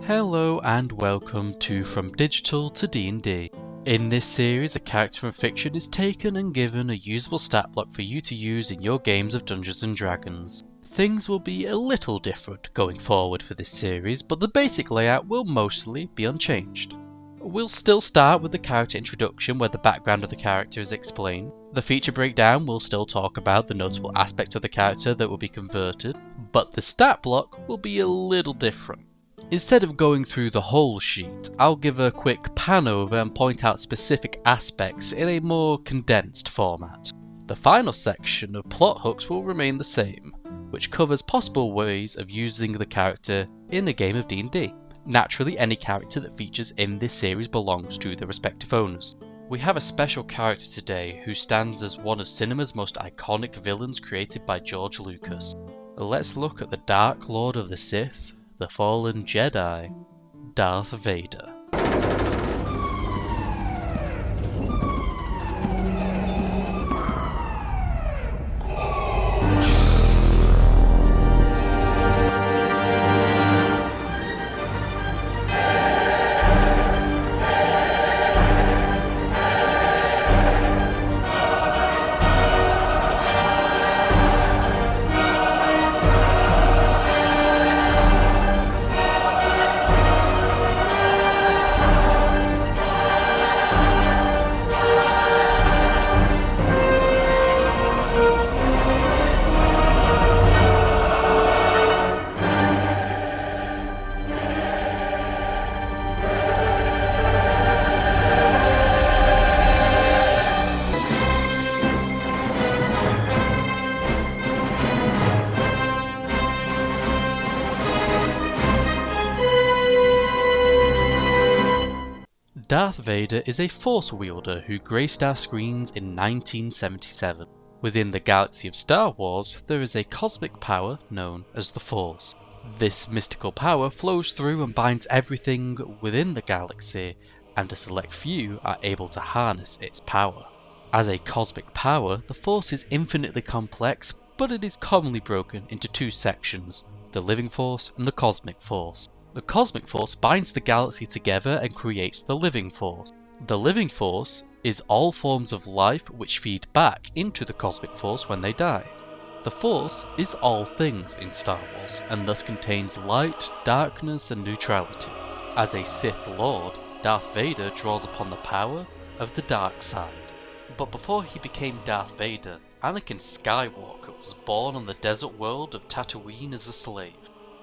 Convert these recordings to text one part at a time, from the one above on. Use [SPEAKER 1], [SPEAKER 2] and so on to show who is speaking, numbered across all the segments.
[SPEAKER 1] Hello and welcome to From Digital to D&D. In this series, a character from fiction is taken and given a usable stat block for you to use in your games of Dungeons & Dragons. Things will be a little different going forward for this series, but the basic layout will mostly be unchanged. We'll still start with the character introduction where the background of the character is explained. The feature breakdown will still talk about the notable aspects of the character that will be converted, but the stat block will be a little different. Instead of going through the whole sheet, I'll give a quick pan over and point out specific aspects in a more condensed format. The final section of plot hooks will remain the same, which covers possible ways of using the character in a game of D&D. Naturally, any character that features in this series belongs to the respective owners. We have a special character today who stands as one of cinema's most iconic villains created by George Lucas. Let's look at the Dark Lord of the Sith, the fallen Jedi, Darth Vader. Darth Vader is a Force wielder who graced our screens in 1977. Within the galaxy of Star Wars, there is a cosmic power known as the Force. This mystical power flows through and binds everything within the galaxy, and a select few are able to harness its power. As a cosmic power, the Force is infinitely complex, but it is commonly broken into two sections, the Living Force and the Cosmic Force. The Cosmic Force binds the galaxy together and creates the Living Force. The Living Force is all forms of life which feed back into the Cosmic Force when they die. The Force is all things in Star Wars, and thus contains light, darkness, and neutrality. As a Sith Lord, Darth Vader draws upon the power of the dark side. But before he became Darth Vader, Anakin Skywalker was born on the desert world of Tatooine as a slave.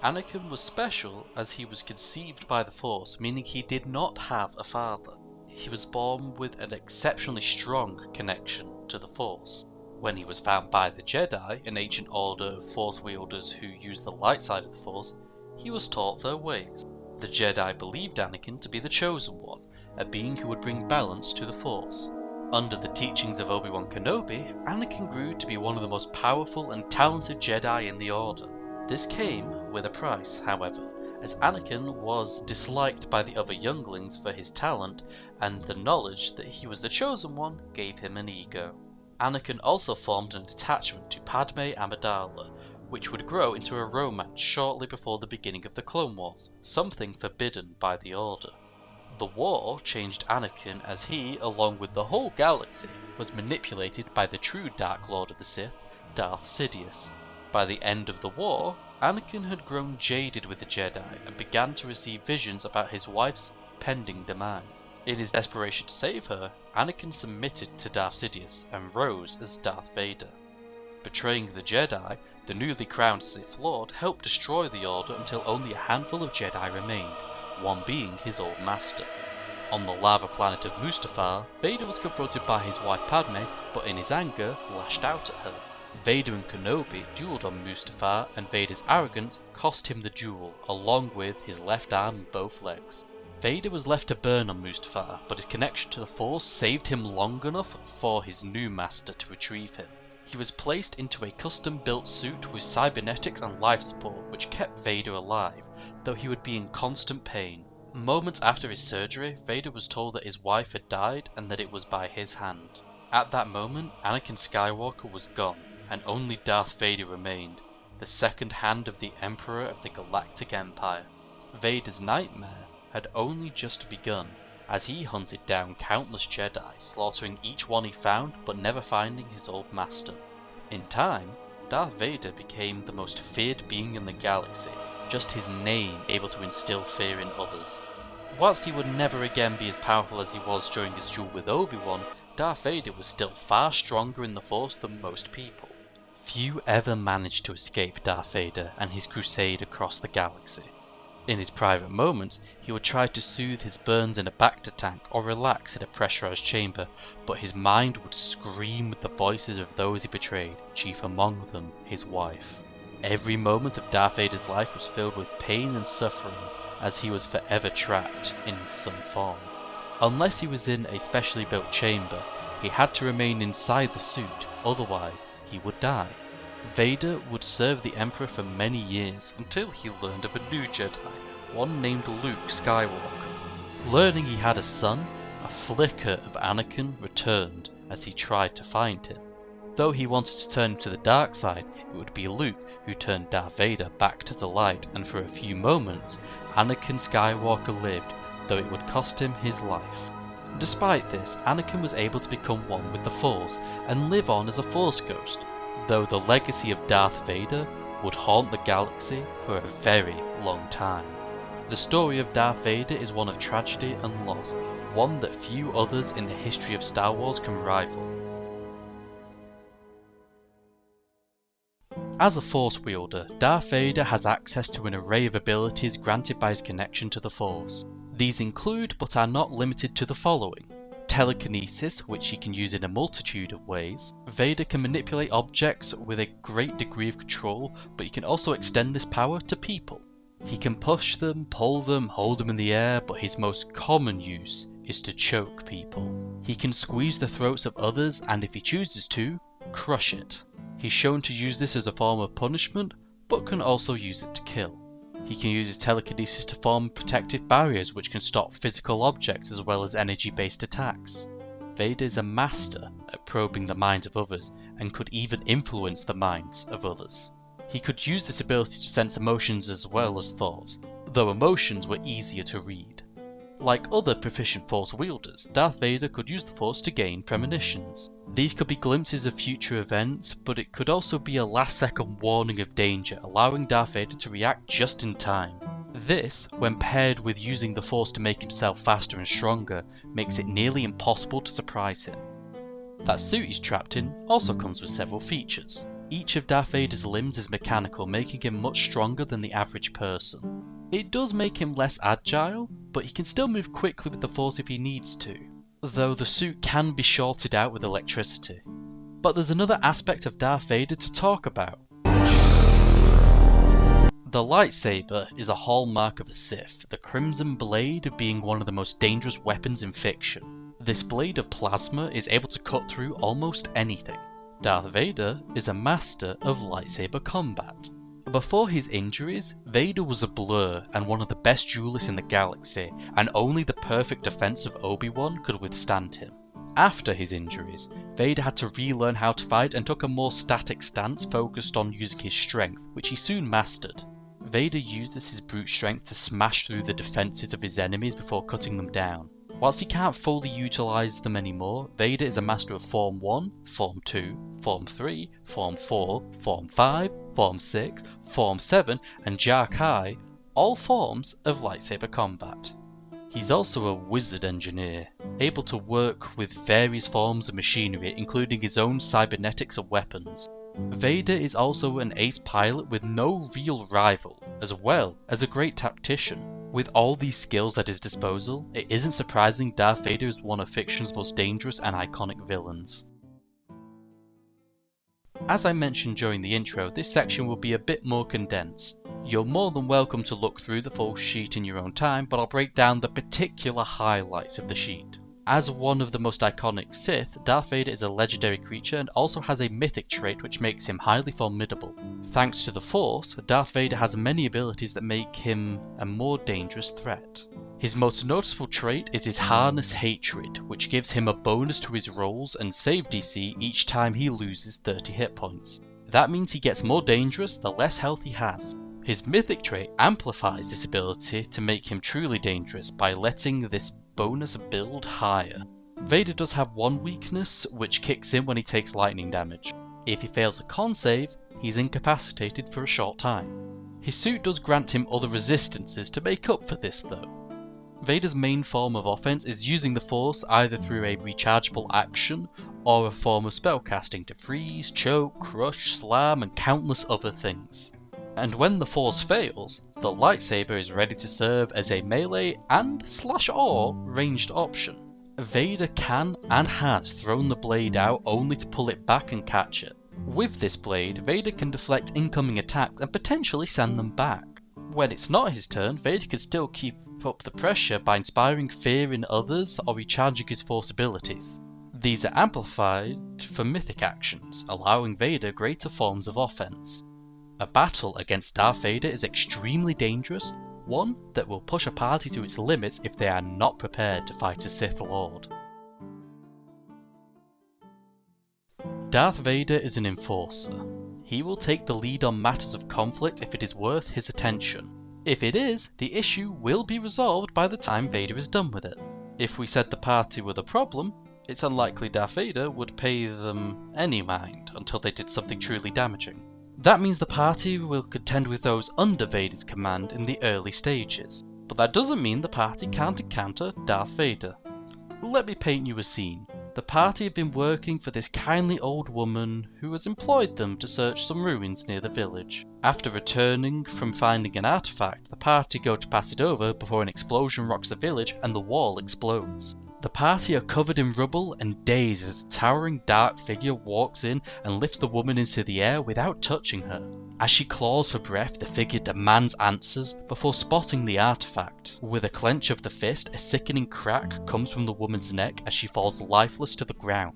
[SPEAKER 1] Anakin was special as he was conceived by the Force, meaning he did not have a father. He was born with an exceptionally strong connection to the Force. When he was found by the Jedi, an ancient order of Force wielders who used the light side of the Force, he was taught their ways. The Jedi believed Anakin to be the Chosen One, a being who would bring balance to the Force. Under the teachings of Obi-Wan Kenobi, Anakin grew to be one of the most powerful and talented Jedi in the Order. This came with a price, however, as Anakin was disliked by the other younglings for his talent, and the knowledge that he was the Chosen One gave him an ego. Anakin also formed an attachment to Padme Amidala, which would grow into a romance shortly before the beginning of the Clone Wars, something forbidden by the Order. The war changed Anakin as he, along with the whole galaxy, was manipulated by the true Dark Lord of the Sith, Darth Sidious. By the end of the war, Anakin had grown jaded with the Jedi and began to receive visions about his wife's pending demise. In his desperation to save her, Anakin submitted to Darth Sidious and rose as Darth Vader. Betraying the Jedi, the newly crowned Sith Lord helped destroy the Order until only a handful of Jedi remained, one being his old master. On the lava planet of Mustafar, Vader was confronted by his wife Padme, but in his anger, lashed out at her. Vader and Kenobi dueled on Mustafar, and Vader's arrogance cost him the duel, along with his left arm and both legs. Vader was left to burn on Mustafar, but his connection to the Force saved him long enough for his new master to retrieve him. He was placed into a custom-built suit with cybernetics and life support, which kept Vader alive, though he would be in constant pain. Moments after his surgery, Vader was told that his wife had died and that it was by his hand. At that moment, Anakin Skywalker was gone, and only Darth Vader remained, the second hand of the Emperor of the Galactic Empire. Vader's nightmare had only just begun, as he hunted down countless Jedi, slaughtering each one he found but never finding his old master. In time, Darth Vader became the most feared being in the galaxy, just his name able to instill fear in others. Whilst he would never again be as powerful as he was during his duel with Obi-Wan, Darth Vader was still far stronger in the Force than most people. Few ever managed to escape Darth Vader and his crusade across the galaxy. In his private moments, he would try to soothe his burns in a Bacta tank or relax in a pressurized chamber, but his mind would scream with the voices of those he betrayed, chief among them his wife. Every moment of Darth Vader's life was filled with pain and suffering, as he was forever trapped in some form. Unless he was in a specially built chamber, he had to remain inside the suit, otherwise he would die. Vader would serve the Emperor for many years until he learned of a new Jedi, one named Luke Skywalker. Learning he had a son, a flicker of Anakin returned as he tried to find him. Though he wanted to turn him to the dark side, it would be Luke who turned Darth Vader back to the light, and for a few moments, Anakin Skywalker lived, though it would cost him his life. Despite this, Anakin was able to become one with the Force and live on as a Force ghost, though the legacy of Darth Vader would haunt the galaxy for a very long time. The story of Darth Vader is one of tragedy and loss, one that few others in the history of Star Wars can rival. As a Force wielder, Darth Vader has access to an array of abilities granted by his connection to the Force. These include, but are not limited to, the following: telekinesis, which he can use in a multitude of ways. Vader can manipulate objects with a great degree of control, but he can also extend this power to people. He can push them, pull them, hold them in the air, but his most common use is to choke people. He can squeeze the throats of others, and if he chooses to, crush it. He's shown to use this as a form of punishment, but can also use it to kill. He can use his telekinesis to form protective barriers which can stop physical objects as well as energy-based attacks. Vader is a master at probing the minds of others and could even influence the minds of others. He could use this ability to sense emotions as well as thoughts, though emotions were easier to read. Like other proficient Force wielders, Darth Vader could use the Force to gain premonitions. These could be glimpses of future events, but it could also be a last-second warning of danger, allowing Darth Vader to react just in time. This, when paired with using the Force to make himself faster and stronger, makes it nearly impossible to surprise him. That suit he's trapped in also comes with several features. Each of Darth Vader's limbs is mechanical, making him much stronger than the average person. It does make him less agile, but he can still move quickly with the Force if he needs to, though the suit can be shorted out with electricity. But there's another aspect of Darth Vader to talk about. The lightsaber is a hallmark of a Sith, the Crimson Blade being one of the most dangerous weapons in fiction. This blade of plasma is able to cut through almost anything. Darth Vader is a master of lightsaber combat. Before his injuries, Vader was a blur and one of the best duelists in the galaxy, and only the perfect defense of Obi-Wan could withstand him. After his injuries, Vader had to relearn how to fight and took a more static stance focused on using his strength, which he soon mastered. Vader uses his brute strength to smash through the defenses of his enemies before cutting them down. Whilst he can't fully utilise them anymore, Vader is a master of Form 1, Form 2, Form 3, Form 4, Form 5, Form 6, Form 7 and Jar-Kai, all forms of lightsaber combat. He's also a wizard engineer, able to work with various forms of machinery including his own cybernetics and weapons. Vader is also an ace pilot with no real rival, as well as a great tactician. With all these skills at his disposal, it isn't surprising Darth Vader is one of fiction's most dangerous and iconic villains. As I mentioned during the intro, this section will be a bit more condensed. You're more than welcome to look through the full sheet in your own time, but I'll break down the particular highlights of the sheet. As one of the most iconic Sith, Darth Vader is a legendary creature and also has a mythic trait which makes him highly formidable. Thanks to the Force, Darth Vader has many abilities that make him a more dangerous threat. His most noticeable trait is his Harness Hatred, which gives him a bonus to his rolls and save DC each time he loses 30 hit points. That means he gets more dangerous the less health he has. His mythic trait amplifies this ability to make him truly dangerous by letting this bonus build higher. Vader does have one weakness, which kicks in when he takes lightning damage. If he fails a con save, he's incapacitated for a short time. His suit does grant him other resistances to make up for this though. Vader's main form of offense is using the Force either through a rechargeable action or a form of spellcasting to freeze, choke, crush, slam, and countless other things. And when the Force fails, the lightsaber is ready to serve as a melee and /or ranged option. Vader can and has thrown the blade out only to pull it back and catch it. With this blade, Vader can deflect incoming attacks and potentially send them back. When it's not his turn, Vader can still keep up the pressure by inspiring fear in others or recharging his Force abilities. These are amplified for mythic actions, allowing Vader greater forms of offense. A battle against Darth Vader is extremely dangerous, one that will push a party to its limits if they are not prepared to fight a Sith Lord. Darth Vader is an enforcer. He will take the lead on matters of conflict if it is worth his attention. If it is, the issue will be resolved by the time Vader is done with it. If we said the party were the problem, it's unlikely Darth Vader would pay them any mind until they did something truly damaging. That means the party will contend with those under Vader's command in the early stages, but that doesn't mean the party can't encounter Darth Vader. Let me paint you a scene. The party have been working for this kindly old woman who has employed them to search some ruins near the village. After returning from finding an artifact, the party go to pass it over before an explosion rocks the village and the wall explodes. The party are covered in rubble and dazed as a towering dark figure walks in and lifts the woman into the air without touching her. As she claws for breath, the figure demands answers before spotting the artifact. With a clench of the fist, a sickening crack comes from the woman's neck as she falls lifeless to the ground.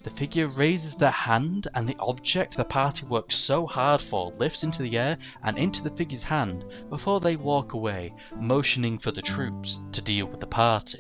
[SPEAKER 1] The figure raises their hand and the object the party worked so hard for lifts into the air and into the figure's hand before they walk away, motioning for the troops to deal with the party.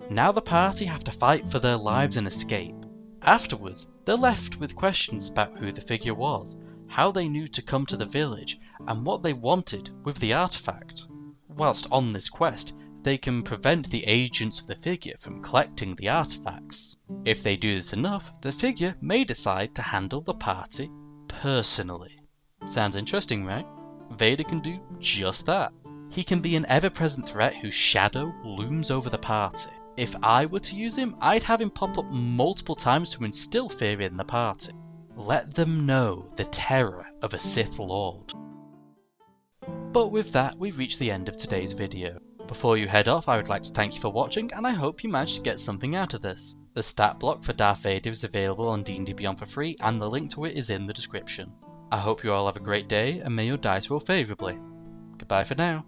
[SPEAKER 1] Now the party have to fight for their lives and escape. Afterwards, they're left with questions about who the figure was, how they knew to come to the village, and what they wanted with the artifact. Whilst on this quest, they can prevent the agents of the figure from collecting the artifacts. If they do this enough, the figure may decide to handle the party personally. Sounds interesting, right? Vader can do just that. He can be an ever-present threat whose shadow looms over the party. If I were to use him, I'd have him pop up multiple times to instill fear in the party. Let them know the terror of a Sith Lord. But with that, we've reached the end of today's video. Before you head off, I would like to thank you for watching, and I hope you managed to get something out of this. The stat block for Darth Vader is available on D&D Beyond for free, and the link to it is in the description. I hope you all have a great day, and may your dice roll favourably. Goodbye for now.